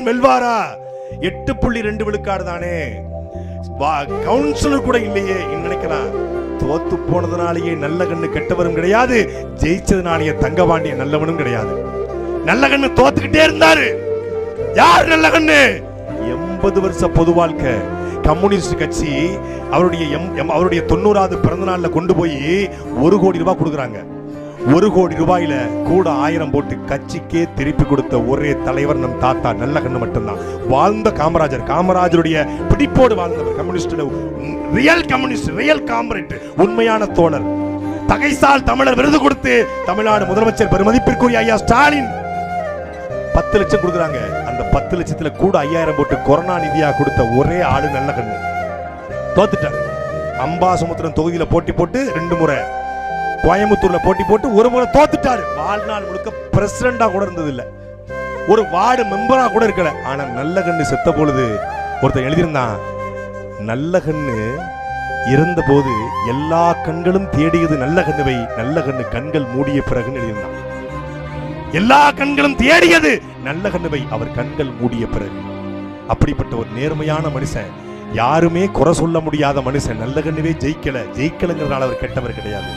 வெல்வாரா? 8.2 விழுக்காடு தானே. கவுன்சிலர் கூட இல்லையே நினைக்கலாம். தோத்து போனதுனாலேயே நல்ல கண்ணு கெட்டவரும் கிடையாது, ஜெயிச்சதுனாலேயே தங்கபாண்டிய நல்லவனும் கிடையாது. நல்ல கண்ணு தோத்துக்கிட்டே இருந்தாரு. யார் நல்ல கண்ணு? 80 வருஷ பொது வாழ்க்கை கம்யூனிஸ்ட் கட்சி அவருடைய 90வது பிறந்த நாள்ல கொண்டு போய் 1 கோடி ரூபாய் கொடுக்குறாங்க. 1 கோடி ரூபாயில கூட 1000 போட்டு கட்சிக்கே திருப்பி கொடுத்த ஒரே தலைவர் நம் தாத்தா நல்ல கண்ணு மட்டும்தான். வாழ்ந்த காமராஜருடைய பிடிப்போடு வாழ்ந்தவர். Communist, real communist, real comrade, உண்மையான தோழர். தகைசால் தமிழர் விருது கொடுத்து தமிழ்நாடு முதலமைச்சர் பெருமதிப்பிற்குரிய ஐயா ஸ்டாலின் 10 லட்சம் கொடுக்குறாங்க. அந்த 10 லட்சத்துல கூட 5000 போட்டு கொரோனா நிதியா கொடுத்த ஒரே ஆளு நல்ல கண்ணு. தோத்துட்டாரு. அம்பாசமுத்திரம் தொகுதியில போட்டி போட்டு 2 முறை, கோயம்புத்தூர்ல போட்டி போட்டு 1 முறை தோத்துட்டாரு. வாழ்நாள் முழுக்க பிரசிடண்டா கூட இருந்தது இல்ல, ஒரு வார்டு மெம்பரா கூட இருக்கல. ஆனா நல்ல கண்ணு செத்த பொழுது ஒருத்தர் எழுதியிருந்தான், நல்ல கண்ணு இருந்த போது எல்லா கண்களும் தேடியது நல்ல கண்ணுவை, நல்ல கண்ணு கண்கள் மூடிய பிறகுன்னு எழுதியிருந்தான். எல்லா கண்களும் தேடியது நல்ல கண்ணுவை, அவர் கண்கள் மூடிய பிறகு. அப்படிப்பட்ட ஒரு நேர்மையான மனுஷன், யாருமே குறை சொல்ல முடியாத மனுஷன். நல்ல கண்ணுவே ஜெயிக்கலங்கிறதுனால அவர் கெட்டவர் கிடையாது.